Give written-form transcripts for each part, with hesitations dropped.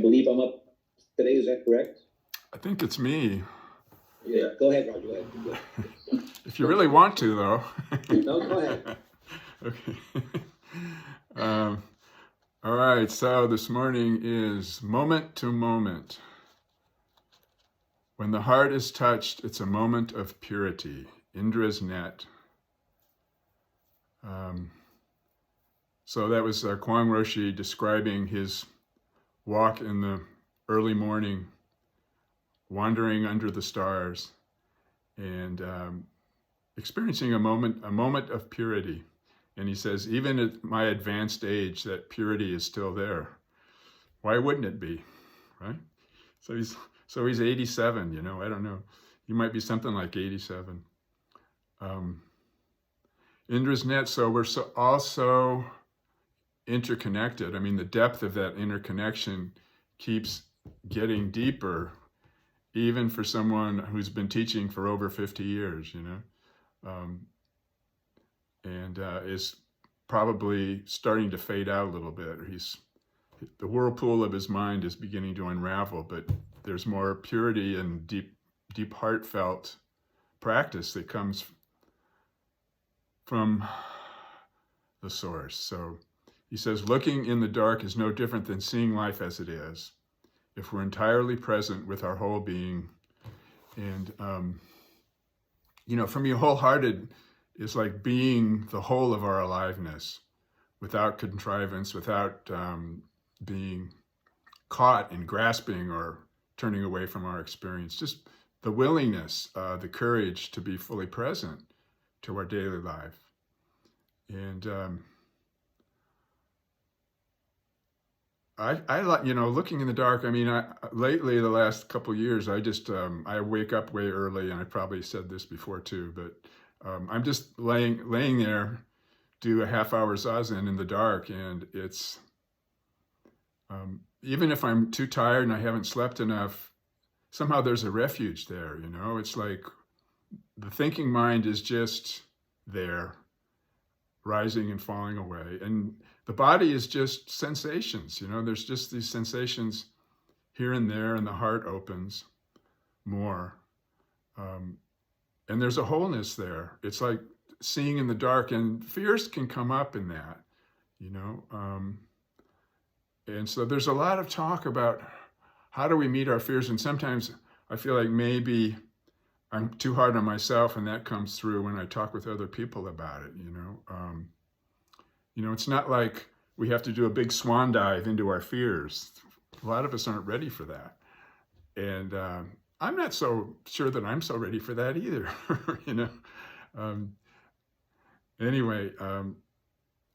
believe I'm up today. Is that correct? I think it's me. Yeah, go ahead, Roger. Go ahead. If you really want to, though. No, go ahead. Okay. All right, so this morning is moment to moment. When the heart is touched, it's a moment of purity. Indra's net. So that was Kwang Roshi describing his walk in the early morning, wandering under the stars, and experiencing a moment of purity. And he says, even at my advanced age, that purity is still there. Why wouldn't it be, right? So he's 87. I don't know. He might be something like 87. Indra's net. So we're also interconnected. I mean, the depth of that interconnection keeps getting deeper, even for someone who's been teaching for over 50 years, and is probably starting to fade out a little bit. The whirlpool of his mind is beginning to unravel, but there's more purity and deep heartfelt practice that comes from the source. So he says, looking in the dark is no different than seeing life as it is, if we're entirely present with our whole being. And, from your wholehearted is like being the whole of our aliveness, without contrivance, without being caught in grasping or turning away from our experience. Just the willingness, the courage to be fully present to our daily life. And I like, looking in the dark. I mean, lately, the last couple of years, I just, I wake up way early, and I probably said this before too, but I'm just laying there, do a half-hour zazen in the dark, and it's, even if I'm too tired and I haven't slept enough, somehow there's a refuge there, It's like the thinking mind is just there, rising and falling away. And the body is just sensations, there's just these sensations here and there, and the heart opens more. And there's a wholeness there. It's like seeing in the dark, and fears can come up in that, and so there's a lot of talk about how do we meet our fears. And sometimes I feel like maybe I'm too hard on myself, and that comes through when I talk with other people about it, it's not like we have to do a big swan dive into our fears. A lot of us aren't ready for that. And I'm not so sure that I'm so ready for that either, Anyway,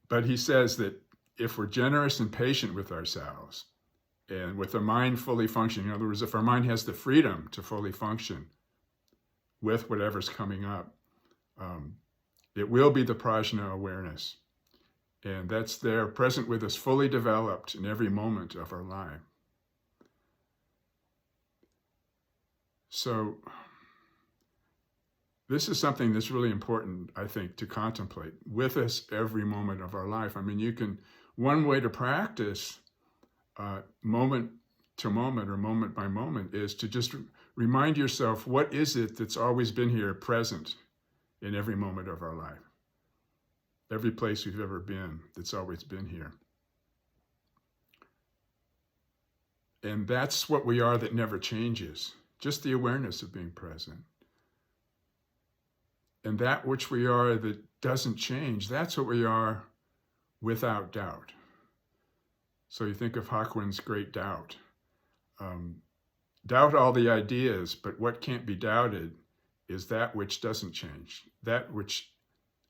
but he says that if we're generous and patient with ourselves, and with the mind fully functioning, in other words, if our mind has the freedom to fully function with whatever's coming up, it will be the prajna awareness. And that's there, present with us, fully developed in every moment of our life. So this is something that's really important, I think, to contemplate with us every moment of our life. I mean, one way to practice moment to moment or moment by moment is to just remind yourself, what is it that's always been here, present in every moment of our life? Every place we've ever been, that's always been here. And that's what we are, that never changes. Just the awareness of being present. And that which we are that doesn't change, that's what we are without doubt. So you think of Hakuin's great doubt. Doubt all the ideas, but what can't be doubted is that which doesn't change. That which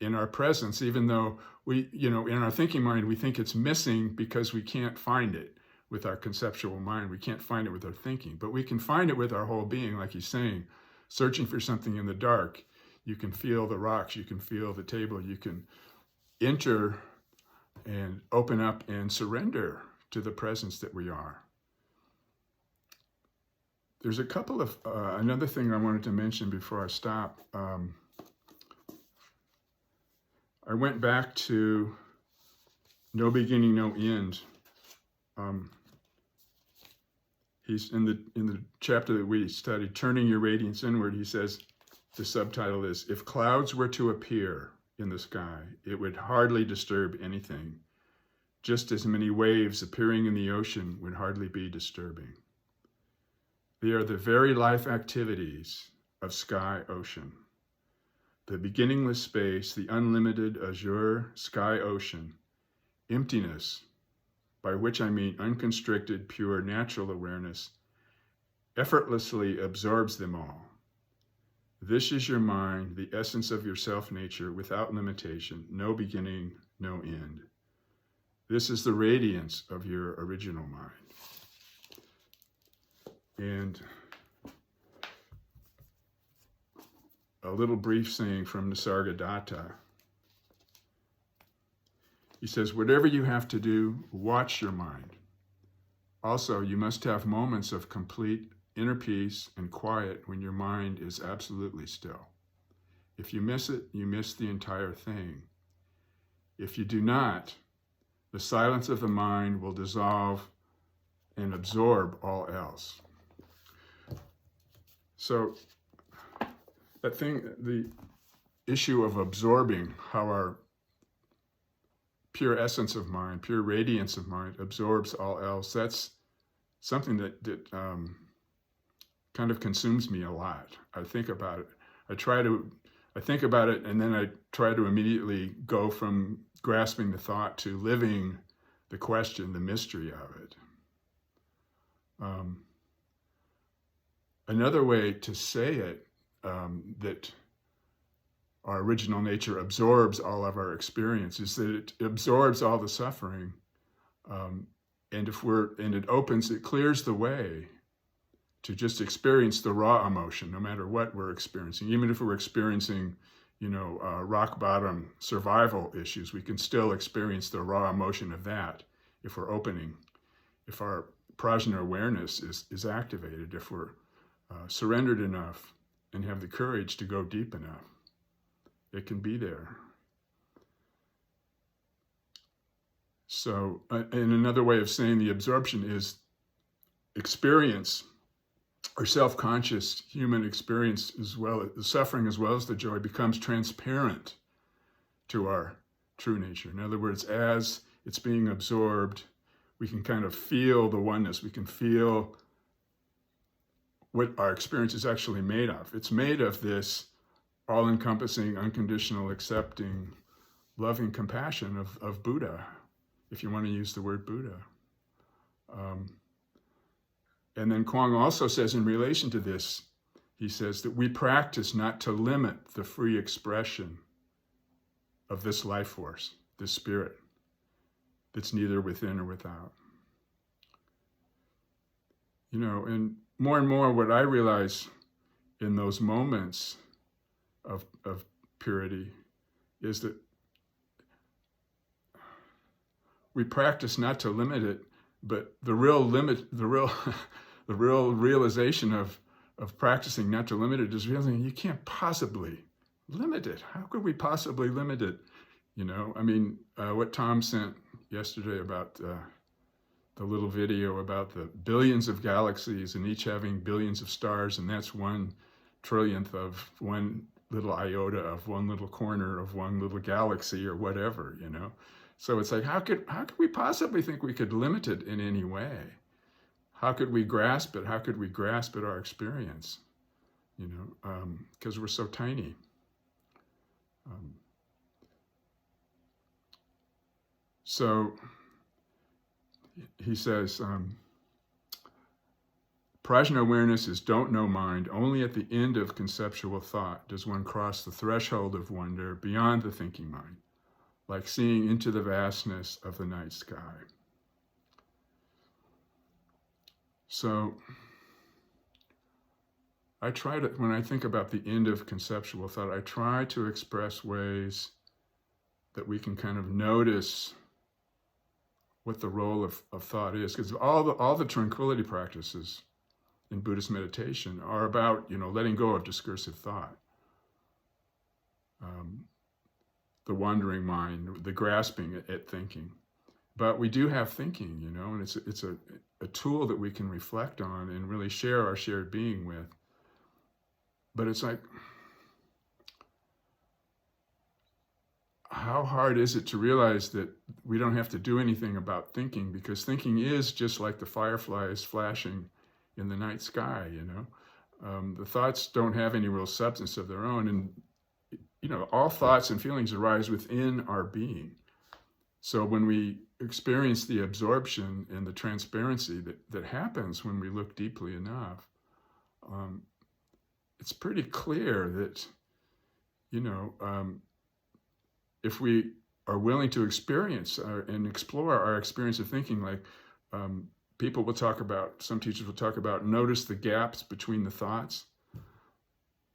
in our presence, even though we, in our thinking mind, we think it's missing because we can't find it with our conceptual mind. We can't find it with our thinking, but we can find it with our whole being, like he's saying, searching for something in the dark. You can feel the rocks, you can feel the table, you can enter and open up and surrender to the presence that we are. There's a couple of, another thing I wanted to mention before I stop. I went back to No Beginning, No End. he's in the chapter that we studied, Turning Your Radiance Inward, he says, the subtitle is, if clouds were to appear in the sky, it would hardly disturb anything, just as many waves appearing in the ocean would hardly be disturbing. They are the very life activities of sky ocean. The beginningless space, the unlimited azure sky ocean, emptiness, by which I mean unconstricted, pure, natural awareness, effortlessly absorbs them all. This is your mind, the essence of your self-nature, without limitation, no beginning, no end. This is the radiance of your original mind. And a little brief saying from Nisargadatta. He says, whatever you have to do, watch your mind. Also, you must have moments of complete inner peace and quiet when your mind is absolutely still. If you miss it, you miss the entire thing. If you do not, the silence of the mind will dissolve and absorb all else. So that thing, the issue of absorbing, how our pure essence of mind, pure radiance of mind absorbs all else, that's something that kind of consumes me a lot. I think about it. I think about it, and then I try to immediately go from grasping the thought to living the question, the mystery of it. Another way to say it, that our original nature absorbs all of our experience, is that it absorbs all the suffering, and it clears the way to just experience the raw emotion, no matter what we're experiencing. Even if we're experiencing, rock bottom survival issues, we can still experience the raw emotion of that if we're opening, if our prajna awareness is activated, if we're surrendered enough and have the courage to go deep enough. It can be there. So, and another way of saying the absorption is experience, or self-conscious human experience as well, the suffering as well as the joy, becomes transparent to our true nature. In other words, as it's being absorbed, we can kind of feel the oneness. We can feel what our experience is actually made of. It's made of this all-encompassing, unconditional, accepting, loving compassion of Buddha, if you want to use the word Buddha. And then Kuang also says in relation to this, he says that we practice not to limit the free expression of this life force, this spirit, that's neither within or without. And more what I realize in those moments of purity is that we practice not to limit it, but the real realization of practicing not to limit it is realizing you can't possibly limit it. How could we possibly limit it? What Tom sent yesterday about the little video about the billions of galaxies and each having billions of stars, and that's 1/1,000,000th of one little iota of one little corner of one little galaxy or whatever, So it's like, how could we possibly think we could limit it in any way? How could we grasp it? How could we grasp at our experience? Because we're so tiny. So he says, prajna awareness is don't know mind. Only at the end of conceptual thought does one cross the threshold of wonder beyond the thinking mind, like seeing into the vastness of the night sky. So I try to, when I think about the end of conceptual thought, I try to express ways that we can kind of notice what the role of thought is, because all the tranquility practices in Buddhist meditation are about, letting go of discursive thought. The wandering mind, the grasping at thinking. but we do have thinking, you know, and it's a tool that we can reflect on and really share our shared being with. But it's like, how hard is it to realize that we don't have to do anything about thinking, because thinking is just like the fireflies flashing in the night sky, you know. The thoughts don't have any real substance of their own, and you know, all thoughts and feelings arise within our being. So when we experience the absorption and the transparency that happens when we look deeply enough, it's pretty clear that, you know, if we are willing to experience and explore our experience of thinking, like people will talk about, some teachers will talk about, notice the gaps between the thoughts.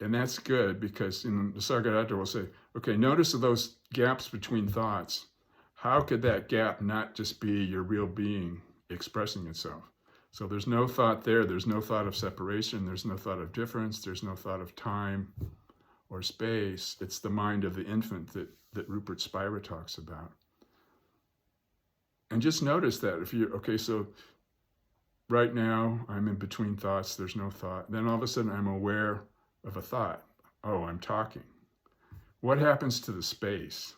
And that's good, because in the Sargadatta will say, okay, notice those gaps between thoughts. How could that gap not just be your real being expressing itself? So there's no thought there. There's no thought of separation. There's no thought of difference. There's no thought of time or space. It's the mind of the infant that Rupert Spira talks about. And just notice that if you, okay, so right now I'm in between thoughts. There's no thought. Then all of a sudden I'm aware of a thought. Oh, I'm talking. What happens to the space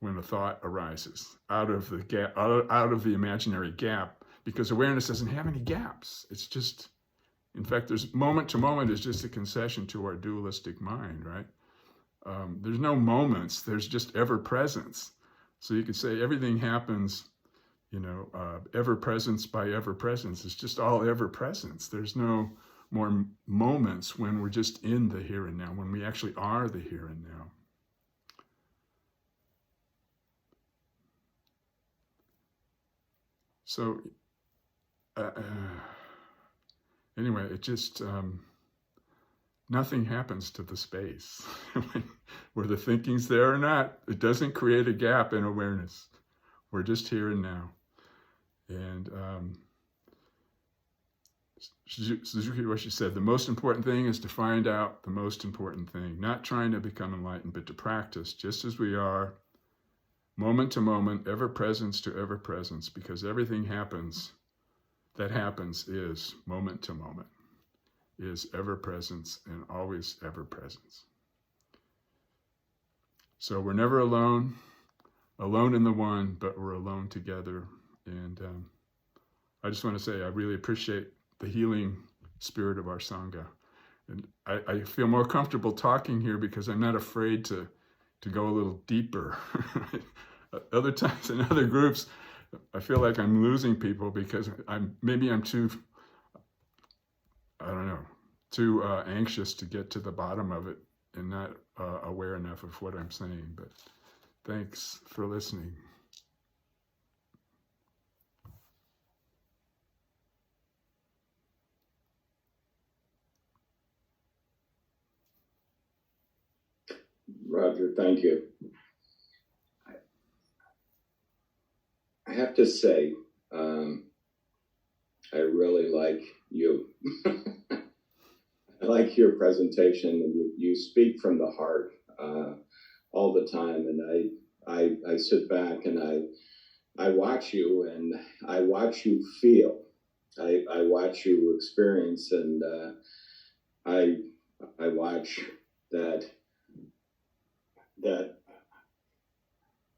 when a thought arises out of the gap, out of the imaginary gap? Because awareness doesn't have any gaps. It's just, in fact, there's moment to moment is just a concession to our dualistic mind, right? There's no moments. There's just ever presence. So you could say everything happens, you know, ever presence by ever presence. It's just all ever presence. There's no more moments when we're just in the here and now, when we actually are the here and now. So anyway, it just, nothing happens to the space. Where the thinking's there or not, it doesn't create a gap in awareness. We're just here and now. And Suzuki Roshi said, the most important thing is to find out the most important thing, not trying to become enlightened, but to practice just as we are, moment to moment, ever presence to ever presence, because everything happens that happens is moment to moment, is ever presence and always ever presence. So we're never alone in the one, but we're alone together. And I just want to say I really appreciate the healing spirit of our Sangha. And I feel more comfortable talking here because I'm not afraid to go a little deeper. Other times in other groups, I feel like I'm losing people because maybe I'm too, I don't know, too anxious to get to the bottom of it and not aware enough of what I'm saying. But thanks for listening. Roger, thank you. I have to say, I really like you. I like your presentation, and you speak from the heart all the time. And I sit back and I watch you, and I watch you feel. I watch you experience, and I watch that.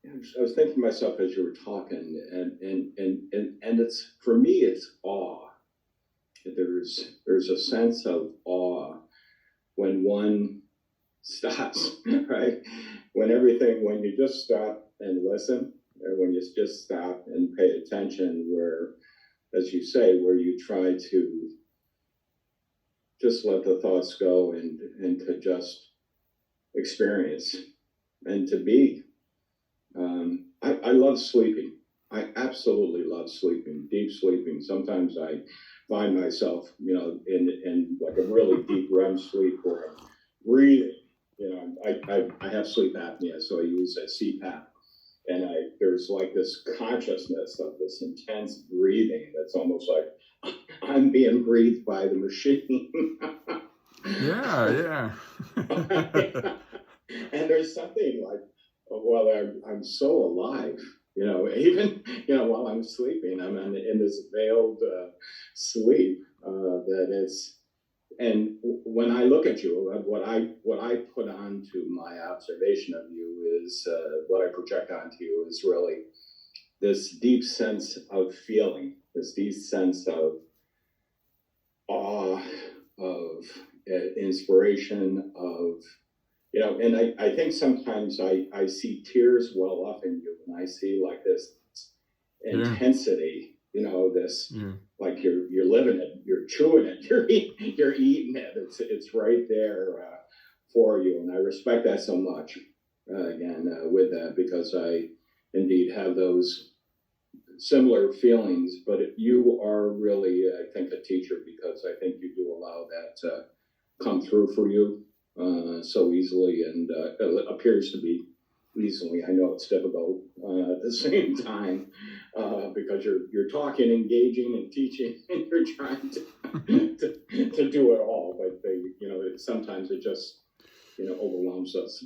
I was thinking to myself as you were talking, and it's, for me, it's awe. There's a sense of awe when one stops, right? When you just stop and listen, or when you just stop and pay attention, where, as you say, where you try to just let the thoughts go and to just experience and to be. I love sleeping. I absolutely love sleeping, deep sleeping. Sometimes I find myself, in like a really deep REM sleep where I'm breathing. I have sleep apnea, so I use a CPAP, and there's like this consciousness of this intense breathing that's almost like I'm being breathed by the machine. Yeah. And there's something like, well, I'm so alive even, while I'm sleeping, I'm in this veiled sleep that is, and when I look at you, what I put onto my observation of you is what I project onto you is really this deep sense of feeling, this deep sense of awe, of inspiration, of and I think sometimes I see tears well up in you, and I see like this intensity, this Yeah. like you're living it, you're chewing it, you're eating it. It's right there for you, and I respect that so much. Again, with that, because I indeed have those similar feelings, but you are really, I think, a teacher, because I think you do allow that to come through for you so easily, and it appears to be easily. I know it's difficult at the same time because you're talking, engaging, and teaching, and you're trying to do it all. But sometimes it just overwhelms us.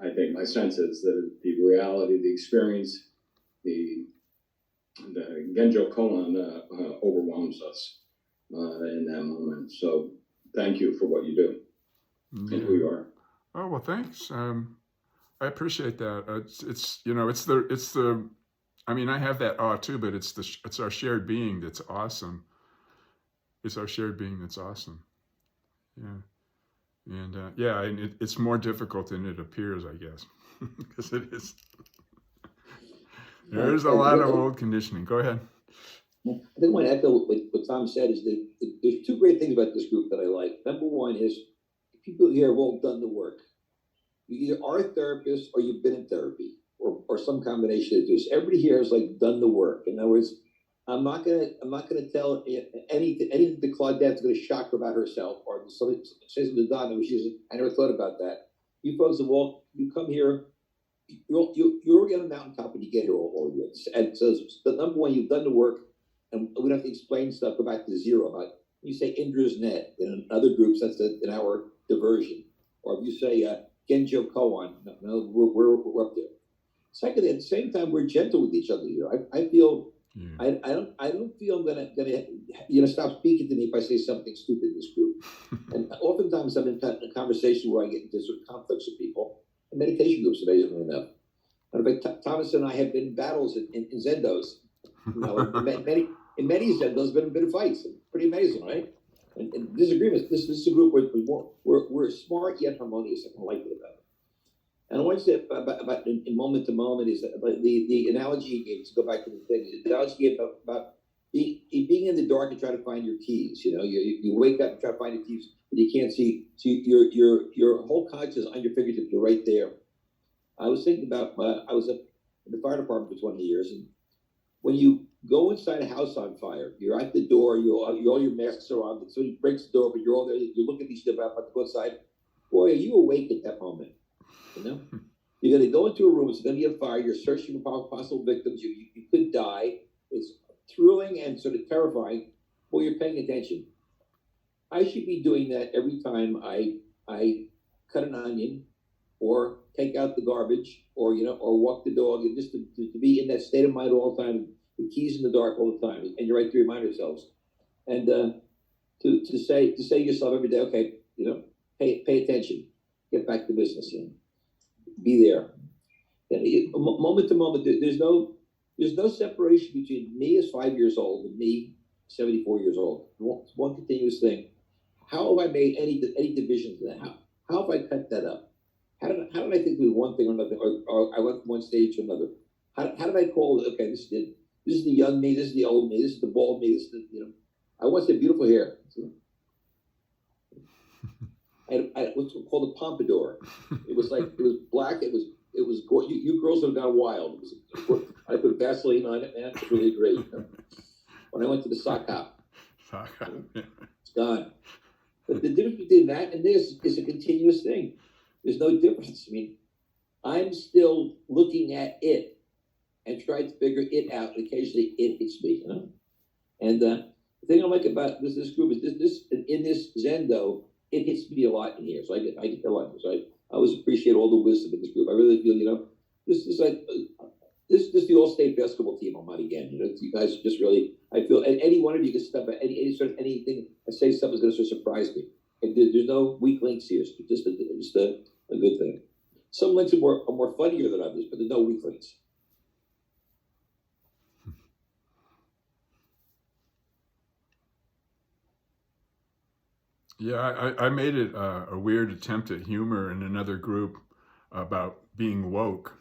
I think my sense is that the reality, the experience, the Genjo Koan overwhelms us in that moment. So thank you for what you do and who you are. Oh, well, thanks. I appreciate that. It's the. I mean, I have that awe too, but it's our shared being that's awesome. It's our shared being that's awesome. Yeah, and it's more difficult than it appears, I guess, because it is. There's a lot of old conditioning. Go ahead. I think I want to echo what Tom said. Is that there's two great things about this group that I like. Number one is people here have all done the work. You either are a therapist or you've been in therapy, or some combination of this. Everybody here has like done the work. In other words, I'm not gonna tell anything to Claudette that's going to shock her about herself, or something says to Donna, which is I never thought about that. You folks have all you come here. You're already on the mountaintop when you get here, all of you. And so the number one, you've done the work, and we don't have to explain stuff. Go back to zero. About you say Indra's net in other groups, that's an hour diversion. Or if you say Genjo Koan, no, we're up there. Secondly, at the same time, we're gentle with each other here. I feel I don't feel I'm gonna stop speaking to me if I say something stupid in this group. And oftentimes I'm in a conversation where I get into sort of conflicts with people. In meditation groups, amazingly enough. And in fact, Thomas and I have been in battles in Zendos. In many Zendos, been fights. Pretty amazing, right? And disagreements. This is a group where we're smart yet harmonious. I like it about it. And I want to say about in moment to moment is about the analogy you gave, to go back to the thing, the analogy you gave about being in the dark and trying to find your keys. You wake up and try to find your keys, but you can't see. So your whole conscious on your fingertips. You're right there. I was thinking about I was in the fire department for 20 years, and when you go inside a house on fire, you're at the door. All your masks are on. Somebody breaks the door, but you're all there. You look at each other about to go outside. Boy, are you awake at that moment? You're going to go into a room. It's going to be a fire. You're searching for possible victims. You could die. It's thrilling and sort of terrifying. Well, you're paying attention. I should be doing that every time I cut an onion, or take out the garbage, or walk the dog, and just to be in that state of mind all the time. The keys in the dark all the time, and you're right to remind ourselves, and to say to yourself every day, okay, pay attention, get back to business, be there. And moment to moment, there's no separation between me as 5 years old and me 74 years old. It's one continuous thing. How have I made any divisions in that? How have I cut that up? How did I think of one thing or another, or I went from one stage to another? How did I call it? Okay, this is the young me, this is the old me, this is the bald me, this is the I once had beautiful hair. I what's called a pompadour. It was black. It was you girls have gone wild. I put Vaseline on it, man. It's really great. When I went to the sock hop, it's gone. But the difference between that and this is a continuous thing. There's no difference. I mean, I'm still looking at it and trying to figure it out. And occasionally, it hits me. And the thing I like about this group is this in this Zendo, it hits me a lot in here. So I get a lot. So I always appreciate all the wisdom in this group. I really feel, this is like this is the all-state basketball team I'm on again. You know, you guys are just really. I feel, and any one of you can step at any sort of anything. I say something's going to sort of surprise me. And there's no weak links here. It's just a good thing. Some links are more funnier than others, but there's no weak links. Yeah, I made it a weird attempt at humor in another group about being woke.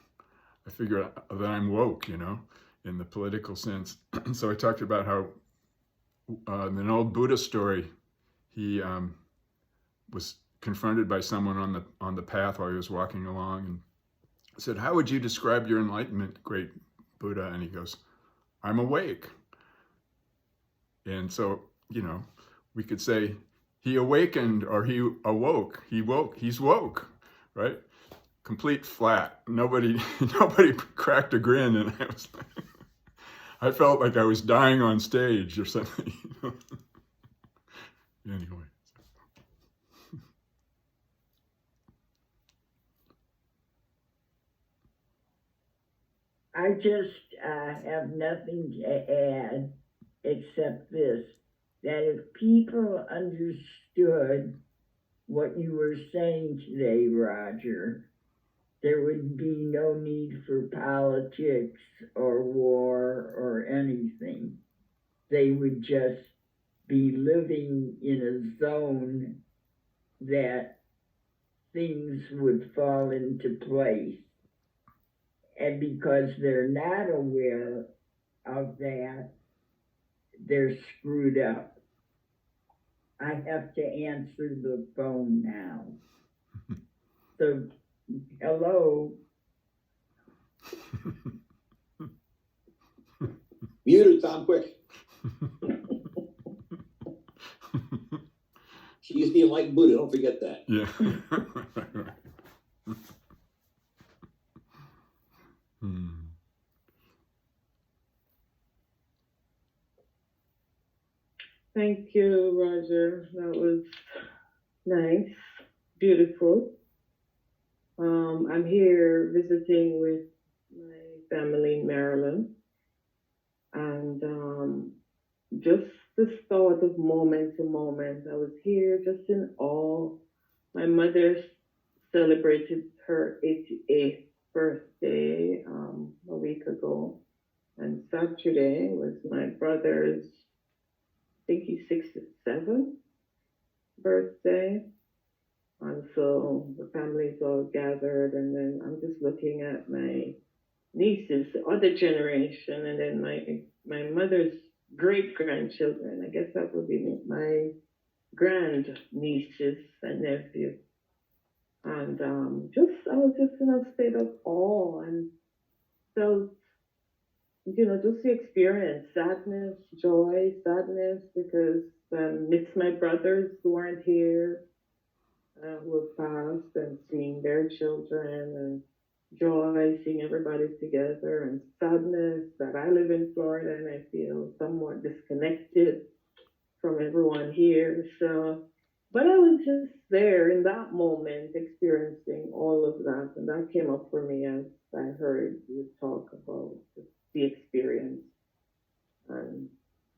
I figure that I'm woke, you know, in the political sense. So I talked about how in an old Buddha story, he was confronted by someone on the path while he was walking along, and said, "How would you describe your enlightenment, great Buddha?" And he goes, "I'm awake." And so, you know, we could say he awakened or he awoke. He's woke, right? Complete flat. Nobody cracked a grin, and I felt like I was dying on stage or something. Anyway. I just have nothing to add except this, that if people understood what you were saying today, Roger, there would be no need for politics or war or anything. They would just be living in a zone that things would fall into place. And because they're not aware of that, they're screwed up. I have to answer the phone now. So, hello. Mute it, Tom, quick. She's the enlightened Buddha. Don't forget that. Yeah. Thank you, Roger. That was nice, beautiful. I'm here visiting with my family in Maryland, and just this thought of moment to moment. I was here just in awe. My mother celebrated her 88th birthday a week ago, and Saturday was my brother's, I think he's 67 birthday. And so the family's all gathered, and then I'm just looking at my nieces, the other generation, and then my mother's great-grandchildren. I guess that would be my grand nieces and nephews. And I was just in a state of awe and felt, you know, just the experience, sadness, joy, sadness, because I miss my brothers who weren't here, who have passed, and seeing their children, and joy, seeing everybody together, and sadness that I live in Florida and I feel somewhat disconnected from everyone here. So, but I was just there in that moment experiencing all of that, and that came up for me as I heard you talk about the experience and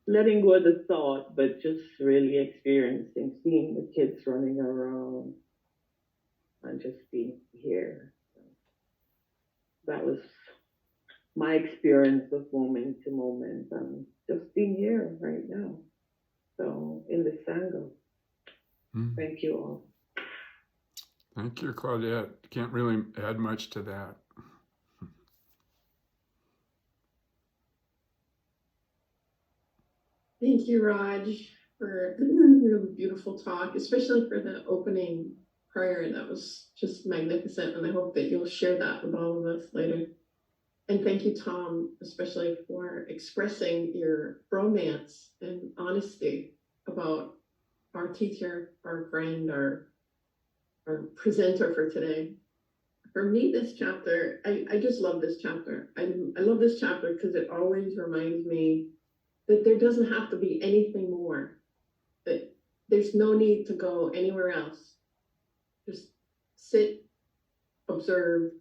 letting go of the thought, but just really experiencing, seeing the kids running around and just being here. So that was my experience of moment to moment and just being here right now. So in the Sangha. Thank you all. Thank you, Claudette. Can't really add much to that. Thank you, Raj, for a really beautiful talk, especially for the opening prayer. That was just magnificent, and I hope that you'll share that with all of us later. And thank you, Tom, especially for expressing your romance and honesty about our teacher, our friend, our presenter for today. For me, this chapter, I just love this chapter. I love this chapter because it always reminds me that there doesn't have to be anything more, that there's no need to go anywhere else. Just sit, observe,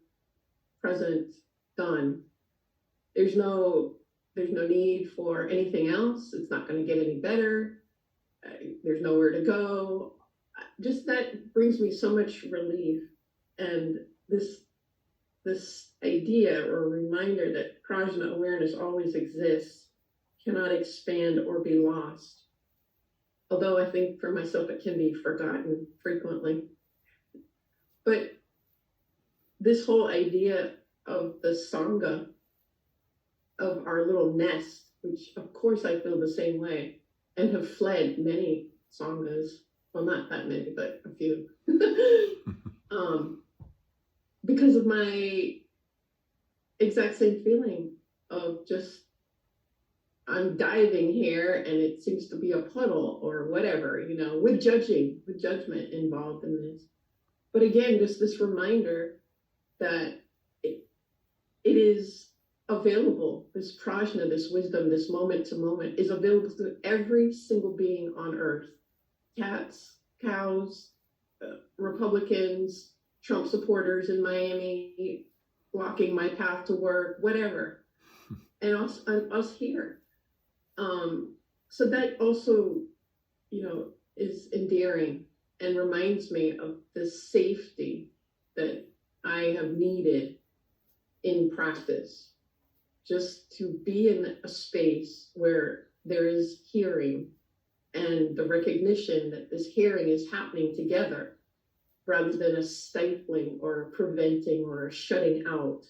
present, done. There's no need for anything else. It's not going to get any better. There's nowhere to go. Just that brings me so much relief. And this idea or reminder that prajna awareness always exists, cannot expand or be lost. Although I think for myself it can be forgotten frequently. But this whole idea of the Sangha, of our little nest, which of course I feel the same way, and have fled many Sanghas, well, not that many, but a few, because of my exact same feeling of just, I'm diving here and it seems to be a puddle or whatever, with judgment involved in this. But again, just this reminder that it is available, this prajna, this wisdom, this moment to moment is available to every single being on earth. Cats, cows, Republicans, Trump supporters in Miami, blocking my path to work, whatever. And us here. So that also, is endearing and reminds me of the safety that I have needed in practice. Just to be in a space where there is hearing and the recognition that this hearing is happening together rather than a stifling or a preventing or a shutting out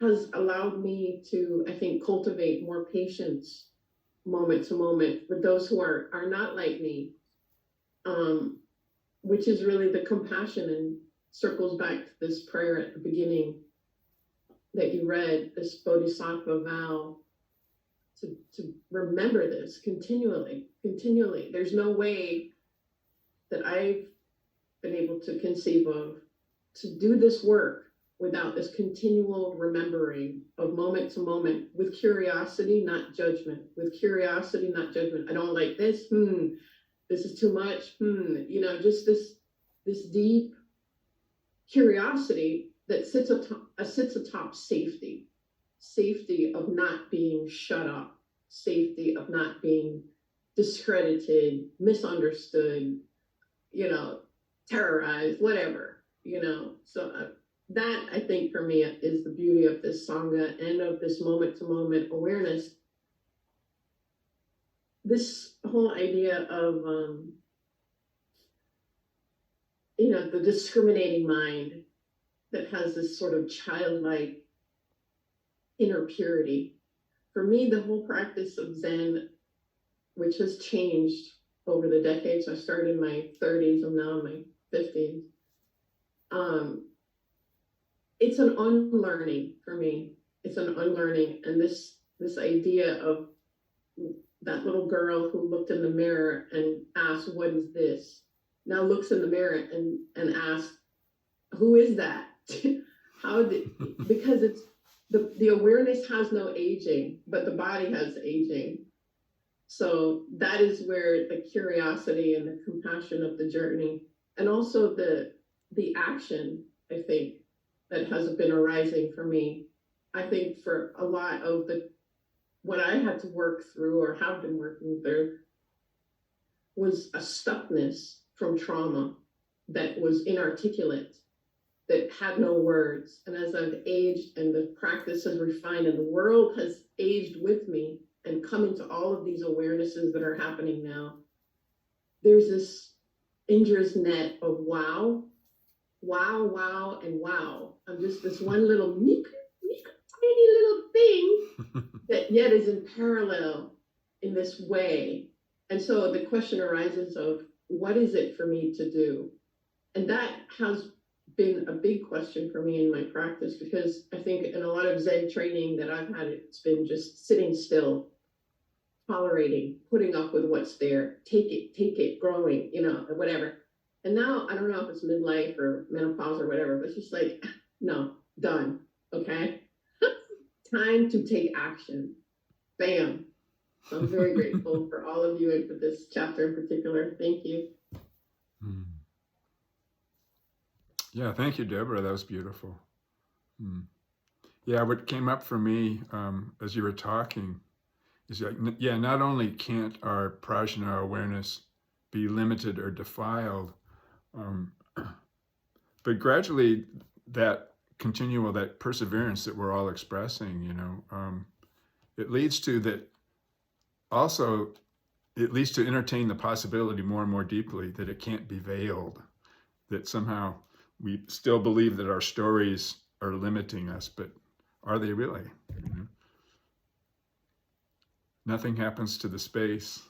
has allowed me to, I think, cultivate more patience moment to moment with those who are not like me, which is really the compassion and circles back to this prayer at the beginning that you read, this Bodhisattva vow, to remember this continually. There's no way that I've been able to conceive of to do this work without this continual remembering of moment to moment with curiosity, not judgment. With curiosity, not judgment. I don't like this. This is too much. Just this deep curiosity that sits atop safety of not being shut up, safety of not being discredited, misunderstood, terrorized, whatever, So that, I think, for me, is the beauty of this Sangha and of this moment-to-moment awareness. This whole idea of, the discriminating mind that has this sort of childlike inner purity. For me, the whole practice of Zen, which has changed over the decades, I started in my 30s, I'm now in my 50s. It's an unlearning for me. It's an unlearning. And this idea of that little girl who looked in the mirror and asked, "What is this?" now looks in the mirror and asks, "Who is that?" Because it's the awareness has no aging, but the body has aging. So that is where the curiosity and the compassion of the journey, and also the action, I think, that has been arising for me. I think for a lot of what I had to work through or have been working through was a stuckness from trauma that was inarticulate, that had no words. And as I've aged and the practice has refined and the world has aged with me and come into all of these awarenesses that are happening now, there's this Indra's net of wow, and wow. I'm just this one little tiny little thing that yet is in parallel in this way. And so the question arises of, what is it for me to do? And that has been a big question for me in my practice, because I think in a lot of Zen training that I've had, it's been just sitting still, tolerating, putting up with what's there, take it, growing, whatever. And now I don't know if it's midlife or menopause or whatever, but it's just like, no, done. Okay. Time to take action. Bam. So I'm very grateful for all of you and for this chapter in particular. Thank you. Yeah, thank you, Deborah. That was beautiful. Yeah, what came up for me as you were talking is like, yeah, not only can't our prajna awareness be limited or defiled, um, but gradually that continual, that perseverance that we're all expressing, it leads to that also, it leads to entertain the possibility more and more deeply that it can't be veiled, that somehow we still believe that our stories are limiting us, but are they really? Nothing happens to the space.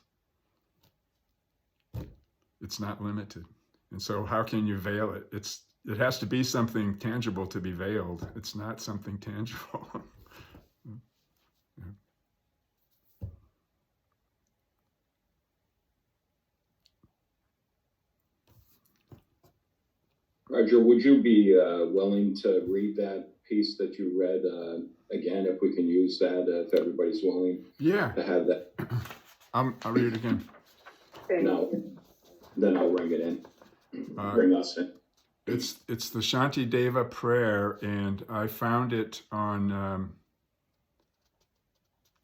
It's not limited. And so how can you veil it? It has to be something tangible to be veiled. It's not something tangible. Roger, would you be willing to read that piece that you read again, if we can use that, if everybody's willing Yeah, to have that? I'll read it again. No, then I'll bring it in, bring us in. It's the Shanti Deva prayer, and I found it on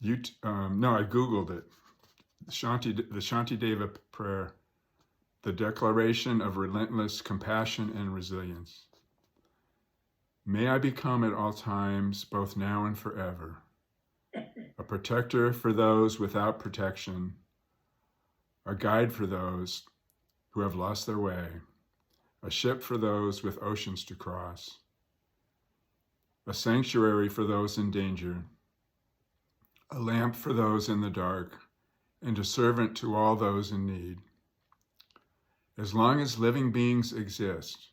YouTube. No, I Googled it. The Shanti Deva prayer, the declaration of relentless compassion and resilience. May I become at all times, both now and forever, a protector for those without protection, a guide for those who have lost their way, a ship for those with oceans to cross, a sanctuary for those in danger, a lamp for those in the dark, and a servant to all those in need. As long as living beings exist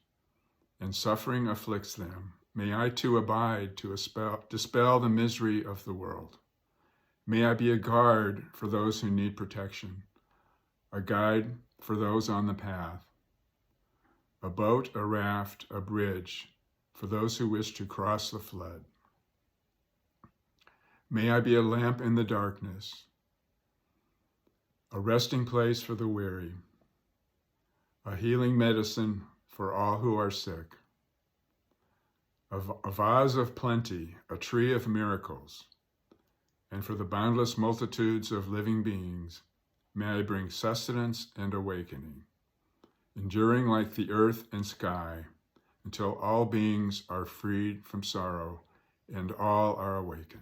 and suffering afflicts them, may I too abide to dispel the misery of the world. May I be a guard for those who need protection, a guide for those on the path, a boat, a raft, a bridge for those who wish to cross the flood. May I be a lamp in the darkness, a resting place for the weary, a healing medicine for all who are sick, a vase of plenty, a tree of miracles, and for the boundless multitudes of living beings, may I bring sustenance and awakening, enduring like the earth and sky, until all beings are freed from sorrow and all are awakened.